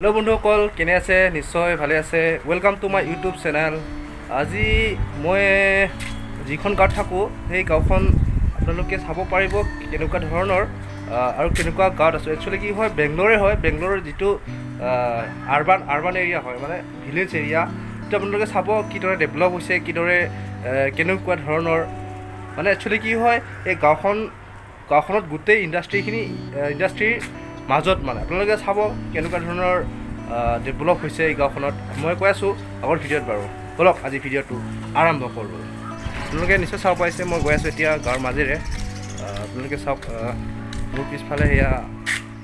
Hello' বন্ধুসকল, কেনে আছে? নিশ্চয় ভালে আছে। Welcome to my YouTube channel. আজি মই যিখন গাঁৱত থাকোঁ সেই গাঁওখন আপোনালোকে চাব পাৰিব কেনেকুৱা ধৰণৰ আৰু কেনেকুৱা গাঁৱত আছোঁ। একচুৱেলি কি হয়, বেংগলোৰে হয়, বেংগলোৰৰ যিটো আৰ্বান এৰিয়া হয়, মানে ভিলেজ এৰিয়া। সেইটো আপোনালোকে চাব কিদৰে ডেভেলপ হৈছে, কিদৰে কেনেকুৱা ধৰণৰ। মানে একচুৱেলি কি হয়, এই গাঁওখনত গোটেই ইণ্ডাষ্ট্ৰীৰ মাজত মানে আপোনালোকে চাব কেনেকুৱা ধৰণৰ ডেভেলপ হৈছে এই গাঁওখনত। মই কৈ আছোঁ আগৰ ভিডিঅ'ত বাৰু। ব'লক আজি ভিডিঅ'টো আৰম্ভ কৰোঁ। আপোনালোকে নিশ্চয় চাব পাইছে, মই গৈ আছোঁ এতিয়া গাঁৱৰ মাজেৰে। আপোনালোকে চাওক, মোৰ পিছফালে সেয়া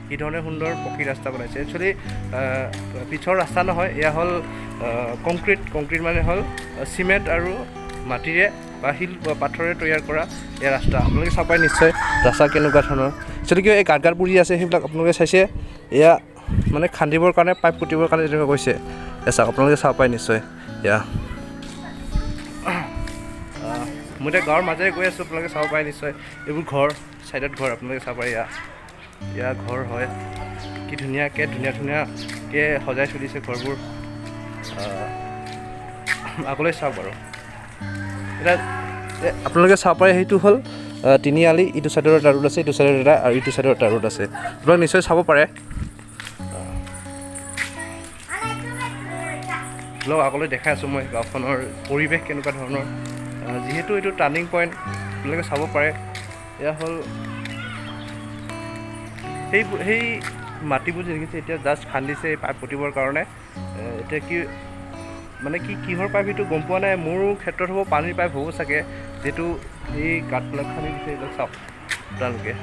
কি ধৰণে সুন্দৰ পকী ৰাস্তা বনাইছে। একচুৱেলি পিছৰ ৰাস্তা নহয়, এয়া হ'ল কংক্ৰিট মানে হ'ল চিমেণ্ট আৰু মাটিৰে বা শিল পাথৰেৰে তৈয়াৰ কৰা এই ৰাস্তা। আপোনালোকে চাব পাৰে নিশ্চয় ৰাস্তা কেনেকুৱা ধৰণৰ। একচুৱেলি কিয় এই গাঁত পুৰি আছে সেইবিলাক আপোনালোকে চাইছে। এয়া মানে খান্দিবৰ কাৰণে, পাইপ পুতিবৰ কাৰণে তেনেকুৱা কৈছে। চাওক, আপোনালোকে চাব পাৰে নিশ্চয়। এয়া মই এতিয়া গাঁৱৰ মাজেৰে গৈ আছোঁ, আপোনালোকে চাব পাৰে নিশ্চয়। এইবোৰ ঘৰ, ছাইডত ঘৰ আপোনালোকে চাব পাৰে। এয়া ঘৰ হয়। কি ধুনীয়াকৈ সজাই চলিছে ঘৰবোৰ। আগলৈ চাওক বাৰু। এতিয়া আপোনালোকে চাব পাৰে সেইটো হ'ল তিনিআলি। ইটো ছাইডৰ এটা ৰোড আছে, ইটো ছাইডৰ এটা, আৰু ইটো ছাইডৰ এটা ৰোড আছে। আপোনালোকে নিশ্চয় চাব পাৰে। আগলৈ দেখাই আছোঁ মই গাঁওখনৰ পৰিৱেশ কেনেকুৱা ধৰণৰ। যিহেতু এইটো টাৰ্ণিং পইণ্ট, আপোনালোকে চাব পাৰে। এয়া হ'ল সেই মাটিবোৰ যে দেখিছে, এতিয়া জাষ্ট খান্দিছে এই পাইপ পুতিবৰ কাৰণে। এতিয়া কিহৰ পাইপ সেইটো গম পোৱা নাই। মোৰ ক্ষেত্ৰত হ'ব পানীৰ পাইপ হ'ব চাগে, যিহেতু এই গাঁতবিলাক খান্দি দিছে। এইবিলাক চাওক আপোনালোকে।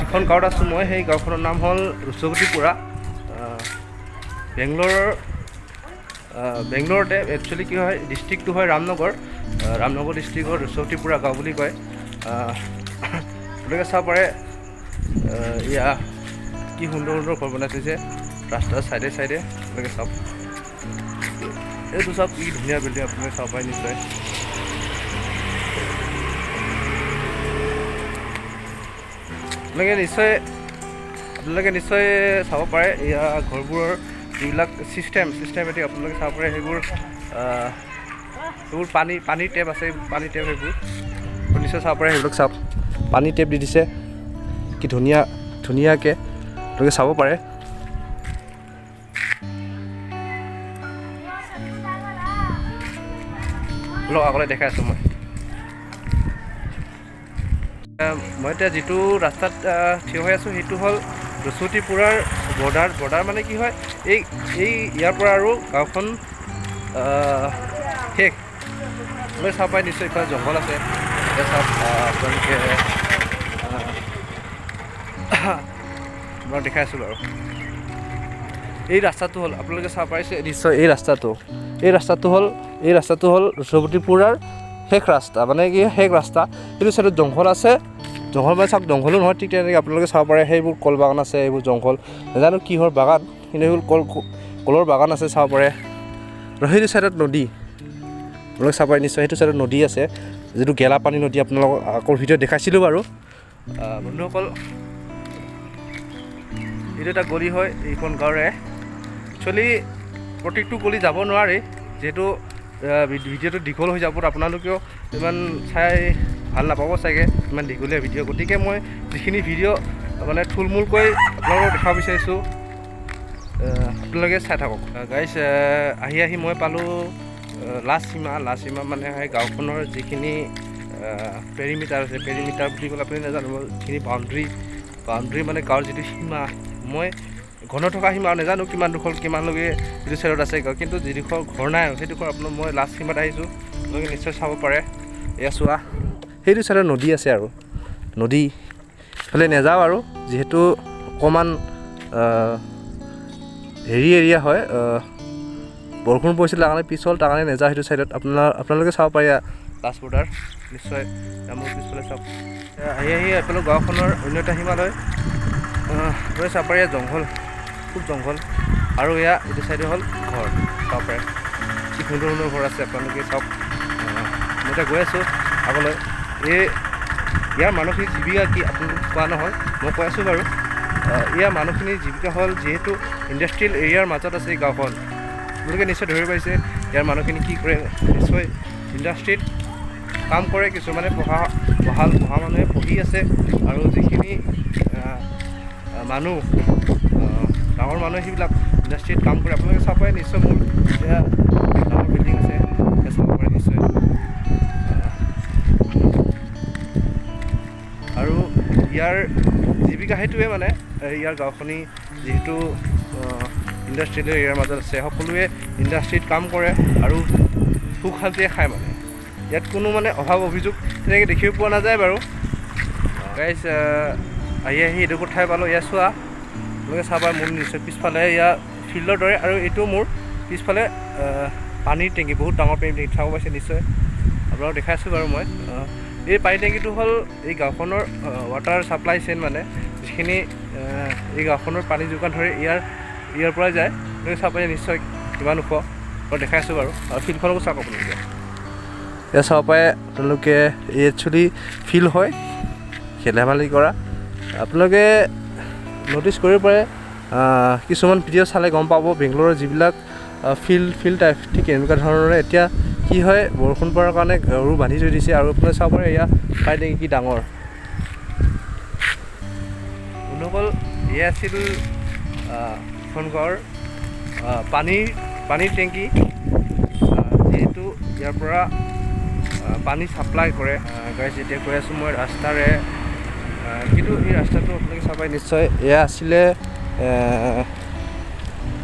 যিখন গাঁৱত আছোঁ মই, সেই গাঁওখনৰ নাম হ'ল ৰুচকটিপুৰা। বেংগলোৰতে একচুৱেলি কি হয়, ডিষ্ট্ৰিক্টটো হয় ৰামনগৰ ডিষ্ট্ৰিক্টৰ ৰুচকটিপুৰা গাঁও বুলি কয়। আপোনালোকে চাব পাৰে এয়া কি সুন্দৰ ঘৰ বনাই থৈছে ৰাস্তাৰ চাইডে আপোনালোকে চাওক। এইটো চাওক কি ধুনীয়া বিল্ডিং, আপোনালোকে চাব পাৰে নিশ্চয়। আপোনালোকে নিশ্চয় চাব পাৰে এয়া ঘৰবোৰৰ যিবিলাক চিষ্টেমেটিক আপোনালোকে চাব পাৰে। সেইবোৰ পানীৰ টেপ আছে, পানীৰ টেপ সেইবোৰ নিশ্চয় চাব পাৰে। সেইবিলাক চাওক, পানী টেপ দি দিছে কি ধুনীয়াকৈ আপোনালোকে চাব পাৰে। আগলৈ দেখাই আছোঁ মই এতিয়া যিটো ৰাস্তাত থিয় হৈ আছোঁ সেইটো হ'ল ৰুচকটিপুৰাৰ বৰ্ডাৰ মানে কি হয়, এই ইয়াৰ পৰা আৰু গাঁওখন শেষ। মই চাব পাই নিশ্চয় এইফালে জংঘল আছে। চাওক আপোনালোকে, মই দেখাই আছোঁ বাৰু। এই ৰাস্তাটো হ'ল, আপোনালোকে চাব পাৰিছে নিশ্চয়, এই ৰাস্তাটো হ'ল ৰুচকটিপুৰাৰ শেষ ৰাস্তা, মানে কি শেষ ৰাস্তা। এইটো চাইডত জংঘল আছে, মানে চাওক জংঘলো নহয়, ঠিক তেনেকৈ আপোনালোকে চাব পাৰে। সেইবোৰ কল বাগান আছে, এইবোৰ জংঘল, নাজানো কিহৰ বাগান, কিন্তু সেইবোৰ কলৰ বাগান আছে, চাব পাৰে। আৰু সেইটো চাইডত নদী, আপোনালোকে চাব পাৰে নিশ্চয়। সেইটো চাইডত নদী আছে, যিটো গেলাপানী নদী, আপোনালোকক আগৰ ভিডিঅ'ত দেখাইছিলোঁ বাৰু। বন্ধুসকল, এইটো এটা গলি হয় এইখন গাঁৱৰে। একচুৱেলি প্ৰত্যেকটো গলি যাব নোৱাৰি, যিহেতু ভিডিঅ'টো দীঘল হৈ যাব, আপোনালোকেও ইমান চাই ভাল নাপাব চাগে, ইমান দীঘলীয়া ভিডিঅ'। গতিকে মই যিখিনি ভিডিঅ' মানে থুলমূলকৈ আপোনালোকক দেখাব বিচাৰিছোঁ, আপোনালোকে চাই থাকক। গাইজ, আহি মই পালোঁ লাষ্ট সীমা মানে গাঁওখনৰ যিখিনি পেৰিমিটাৰ আছে। পেৰিমিটাৰ বুলি ক'লে আপুনি নাজানো, যিখিনি বাউণ্ডৰী মানে গাঁৱৰ যিটো সীমা, মই ঘন থকা সীমা নাজানো কিমানলৈকে যিটো চাইডত আছে, কিন্তু যিডোখৰ ঘৰ নাই আৰু সেইডোখৰ মই লাষ্ট সীমাত আহিছোঁ। আপোনালোকে নিশ্চয় চাব পাৰে। এয়া চোৱা, সেইটো চাইডত নদী আছে, আৰু নদী ফালে নাযাওঁ আৰু, যিহেতু অকণমান হেৰি এৰিয়া হয়, বৰষুণ পৰিছিল তাৰ কাৰণে পিছল, তাৰ কাৰণে নাযাওঁ সেইটো চাইডত। আপোনালোকে চাব পাৰে লাষ্ট বৰ্ডাৰ নিশ্চয় মোৰ পিছফালে চাওক আহি এইফালে গাঁওখনৰ অন্য এটা হিমালয় চাব পাৰে জংঘল খুব জংঘল আৰু এইটো চাইডে হ'ল ঘৰ চাব পাৰে কি সুন্দৰ সুন্দৰ ঘৰ আছে আপোনালোকে চাওক মই এতিয়া গৈ আছোঁ আগলৈ ইয়াৰ মানুহখিনিৰ জীৱিকা কি আপোনালোক কোৱা নহয় মই কৈ আছোঁ বাৰু ইয়াৰ মানুহখিনিৰ জীৱিকা হ'ল যিহেতু ইণ্ডাষ্ট্ৰিয়েল এৰিয়াৰ মাজত আছে এই গাঁওখন আপোনালোকে নিশ্চয় ধৰিব পাৰিছে ইয়াৰ মানুহখিনি কি কৰে নিশ্চয় ইণ্ডাষ্ট্ৰিত কাম কৰে কিছুমানে পঢ়া মানুহে পঢ়ি আছে আৰু যিখিনি মানুহ ডাঙৰ মানুহে সেইবিলাক ইণ্ডাষ্ট্ৰিত কাম কৰে আপোনালোকে চাব পাৰে নিশ্চয় মোৰ এতিয়া ডাঙৰ বিল্ডিং আছে চাব পাৰে নিশ্চয় আৰু ইয়াৰ জীৱিকা সেইটোৱে মানে ইয়াৰ গাঁওখনি যিহেতু ইণ্ডাষ্ট্ৰিয়েল এৰিয়াৰ মাজত আছে সকলোৱে ইণ্ডাষ্ট্ৰিত কাম কৰে আৰু সুখ শান্তিৰে খায় মানে ইয়াত কোনো মানে অভাৱ অভিযোগ তেনেকৈ দেখিব পোৱা নাযায় বাৰু গাইজ আহি এইডোখৰ ঠাই পালোঁ ইয়াত চোৱা আপোনালোকে চাব পাৰে মোৰ নিশ্চয় পিছফালে ইয়াৰ ফিল্ডৰ দৰে আৰু এইটো মোৰ পিছফালে পানীৰ টেংকি বহুত ডাঙৰ পানীৰ টেংকি চাব পাইছে নিশ্চয় আপোনালোকক দেখাই আছোঁ বাৰু মই এই পানী টেংকিটো হ'ল এই গাঁওখনৰ ৱাটাৰ ছাপ্লাই চেইন মানে যিখিনি এই গাঁওখনৰ পানী যোগান ধৰে ইয়াৰ পৰা যায় আপোনালোকে চাব পাৰে নিশ্চয় কিমান ওখ মই দেখাই আছোঁ বাৰু আৰু ফিল্ডখনকো চাওক আপোনালোকে এতিয়া চাব পাৰে আপোনালোকে এই একচুৱেলি ফিল্ড হয় খেল ধেমালি কৰা আপোনালোকে ন'টিছ কৰিব পাৰে কিছুমান ভিডিঅ' চালে গম পাব বেংগলোৰৰ যিবিলাক ফিল্ড টাইপ ঠিক এনেকুৱা ধৰণৰে এতিয়া কি হয় বৰষুণ পৰাৰ কাৰণে গৰু বান্ধি থৈ দিছে আৰু আপোনালোকে চাব পাৰে এয়া পানী টেংকি কি ডাঙৰ বন্ধুসকল এয়া আছিল এখন গাঁৱৰ পানীৰ টেংকি যিহেতু ইয়াৰ পৰা পানী ছাপ্লাই কৰে গাইজ এতিয়া কৈ আছোঁ মই ৰাস্তাৰে কিন্তু এই ৰাস্তাটো আপোনালোকে চাব পাৰে নিশ্চয় এয়া আছিলে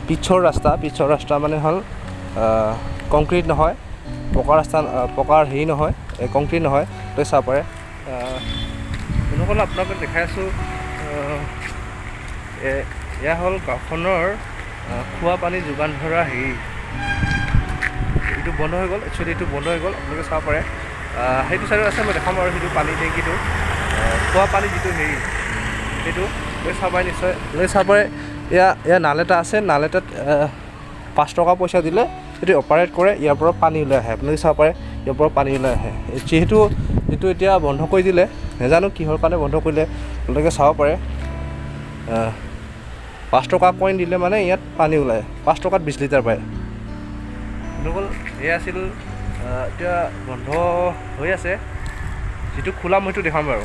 পিচৰ ৰাস্তা মানে হ'ল কংক্ৰিট নহয় পকাৰ হেৰি নহয় কংক্ৰিট নহয় তই চাব পাৰে বন্ধুসকল আপোনালোকক দেখাই আছোঁ এয়া হ'ল গাঁওখনৰ খোৱা পানী যোগান ধৰা হেৰি এইটো বন্ধ হৈ গ'ল একচুৱেলি এইটো বন্ধ হৈ গ'ল আপোনালোকে চাব পাৰে সেইটো চাইডত আছে মই দেখাম আৰু সেইটো পানী টেংকিটো খোৱা পানী যিটো হেৰি সেইটো লৈ চাব পাৰে নিশ্চয় লৈ চাব পাৰে এয়া নাল এটা আছে নাল এটাত 5 টকা পইচা দিলে সেইটো অপাৰেট কৰে ইয়াৰ পৰা পানী ওলাই আহে আপোনালোকে চাব পাৰে ইয়াৰ পৰা পানী ওলাই আহে যিটো এতিয়া বন্ধ কৰি দিলে নাজানো কিহৰ কাৰণে বন্ধ কৰিলে আপোনালোকে চাব পাৰে 5 টকা কইন দিলে মানে ইয়াত পানী ওলায় 5 টকাত 20 লিটাৰ পায় বন্ধুসকল এয়া আছিল এতিয়া বন্ধ হৈ আছে যিটো খোলা মই সেইটো দেখাম বাৰু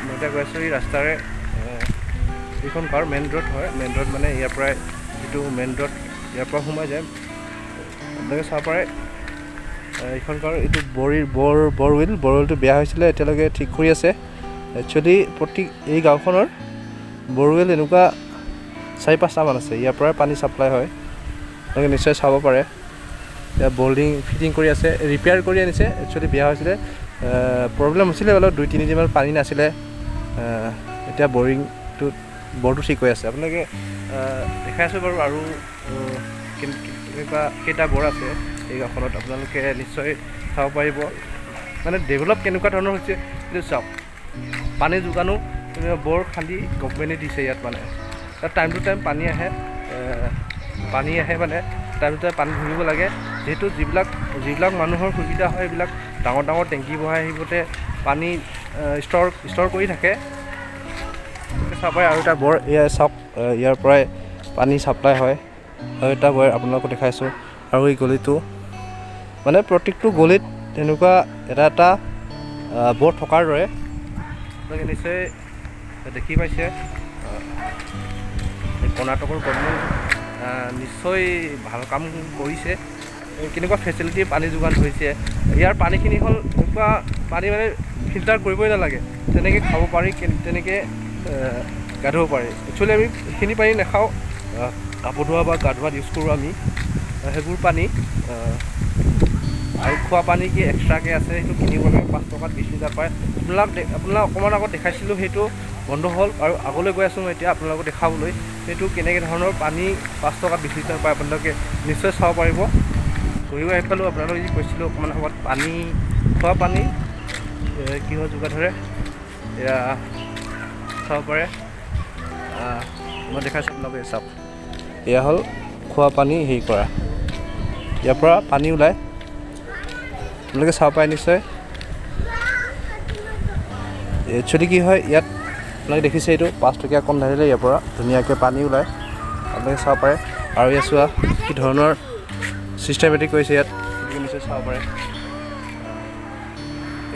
মই এতিয়া গৈ আছোঁ এই ৰাস্তাৰে এইখন গাঁৱৰ মেইন ৰোড হয় মেইন ৰোড মানে ইয়াৰ পৰাই যিটো মেইন ৰোড ইয়াৰ পৰা সোমাই যায় আপোনালোকে চাব পাৰে এইখন গাঁৱৰ এইটো বৰৱেলটো বেয়া হৈছিলে এতিয়ালৈকে ঠিক কৰি আছে একচুৱেলি এই গাঁওখনৰ বৰৱেল এনেকুৱা 4-5টামান আছে ইয়াৰ পৰাই পানী ছাপ্লাই হয় আপোনালোকে নিশ্চয় চাব পাৰে এতিয়া বল্ডিং ফিটিং কৰি আছে ৰিপেয়াৰ কৰি আনিছে একচুৱেলি বেয়া হৈছিলে প্ৰব্লেম হৈছিলে অলপ 2-3 দিনমান পানী নাছিলে এতিয়া বৰটো ঠিক হৈ আছে আপোনালোকে দেখাই আছোঁ বাৰু আৰু কেইটা বৰ আছে এই গাঁওখনত আপোনালোকে নিশ্চয় চাব পাৰিব মানে ডেভেলপ কেনেকুৱা ধৰণৰ হৈছে সেইটো চাওক পানী যোগানো বৰ খালী গভমেণ্টে দিছে ইয়াত মানে তাত টাইম টু টাইম পানী আহে মানে টাইম টু টাইম পানী ধৰিব লাগে যিহেতু যিবিলাক মানুহৰ সুবিধা হয় এইবিলাক ডাঙৰ টেংকি বহাই আহিবতে পানী ষ্ট'ৰ কৰি থাকে চাব পাৰে আৰু এটা বৰ এয়া চাওক ইয়াৰ পৰাই পানী ছাপ্লাই হয় আৰু এটা বৰ আপোনালোকক দেখাইছোঁ আৰু এই গলিটো মানে প্ৰত্যেকটো গলিত তেনেকুৱা এটা বৰ থকাৰ দৰে আপোনালোকে নিশ্চয় দেখি পাইছে কৰ্ণাটকৰ গভৰ্ণমেণ্ট নিশ্চয় ভাল কাম কৰিছে কেনেকুৱা ফেচিলিটি পানী যোগান ধৰিছে ইয়াৰ পানীখিনি হ'ল এনেকুৱা পানী মানে ফিল্টাৰ কৰিবই নালাগে তেনেকৈ খাব পাৰি তেনেকৈ গা ধুব পাৰি একচুৱেলি আমি সেইখিনি পানী নাখাওঁ কাপোৰ ধোৱা বা গা ধোৱাত ইউজ কৰোঁ আমি, সেইবোৰ পানী। আৰু খোৱা পানী কি এক্সট্ৰাকৈ আছে, সেইটো কিনিব লাগে, 5 টকাত 20 লিটাৰ পায়। আপোনাক অকণমান আগত দেখাইছিলোঁ, সেইটো বন্ধ হ'ল। আৰু আগলৈ গৈ আছোঁ মই এতিয়া আপোনালোকক দেখাবলৈ, সেইটো কেনেকৈ ধৰণৰ পানী 5 টকাত 20 লিটাৰ পায়, আপোনালোকে নিশ্চয় চাব পাৰিব। গৈও আহি পালোঁ, আপোনালোকে যি কৈছিলোঁ অকণমান আগত, পানী, খোৱা পানী কিহৰ যোগাৰ ধৰে এয়া চাব পাৰে। মই দেখাইছোঁ আপোনালোকে, চাওক, এয়া হ'ল খোৱা পানী হেৰি কৰা, ইয়াৰ পৰা পানী ওলায়, আপোনালোকে চাব পাৰে নিশ্চয়। একচুৱেলি কি হয়, ইয়াত আপোনালোকে দেখিছে, এইটো 5 টকীয়া কম ঢালিলে ইয়াৰ পৰা ধুনীয়াকৈ পানী ওলায়, আপোনালোকে চাব পাৰে। আৰু ইয়াত চোৱা কি ধৰণৰ ছিষ্টেমেটিক কৰিছে, ইয়াত নিশ্চয় চাব পাৰে।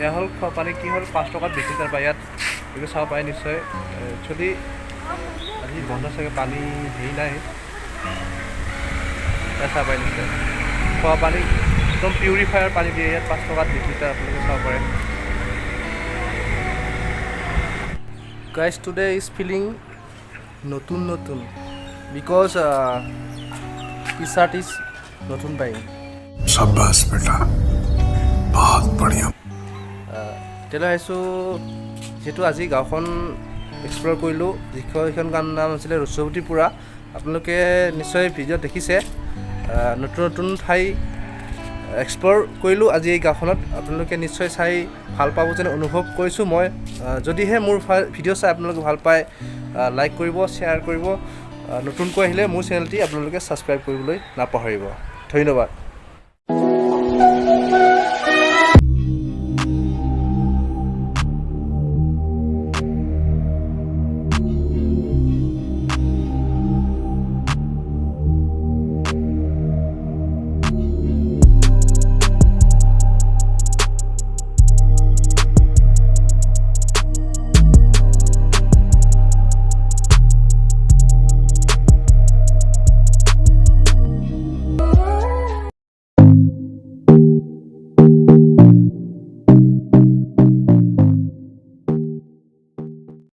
এয়া হ'ল খোৱা পানী, কি হ'ল 5 টকাত 20 লিটাৰ পায় ইয়াত, গতিকে চাব পাৰে নিশ্চয়। একচুৱেলি আজি বন্ধ চাগে, পানী হেৰি নাই, চাব পাৰে নিশ্চয়। খোৱা পানী একদম পিউৰিফায়াৰ পানী দিয়ে ইয়াত, 5 টকাত 20 লিটাৰ, আপোনালোকে চাব পাৰে। গাইজ টুডে ইজ ফিলিং নতুন বিকজ টি চাৰ্ট ইজ নতুন বাইং। शाबाश बेटा, बहुत बढ़िया। তেতিয়ালৈ আহিছোঁ, যিহেতু আজি গাঁওখন এক্সপ্ল'ৰ কৰিলোঁ, যিখন গান নাম আছিলে ৰসৱতীপুৰা। আপোনালোকে নিশ্চয় ভিডিঅ'ত দেখিছে, নতুন ঠাই এক্সপ্ল'ৰ কৰিলোঁ আজি এই গাঁওখনত। আপোনালোকে নিশ্চয় চাই ভাল পাব যেন অনুভৱ কৰিছোঁ মই। যদিহে মোৰ ভিডিঅ' চাই আপোনালোকে ভাল পায়, লাইক কৰিব, শ্বেয়াৰ কৰিব। নতুনকৈ আহিলে মোৰ চেনেলটি আপোনালোকে ছাবস্ক্ৰাইব কৰিবলৈ নাপাহৰিব। ধন্যবাদ।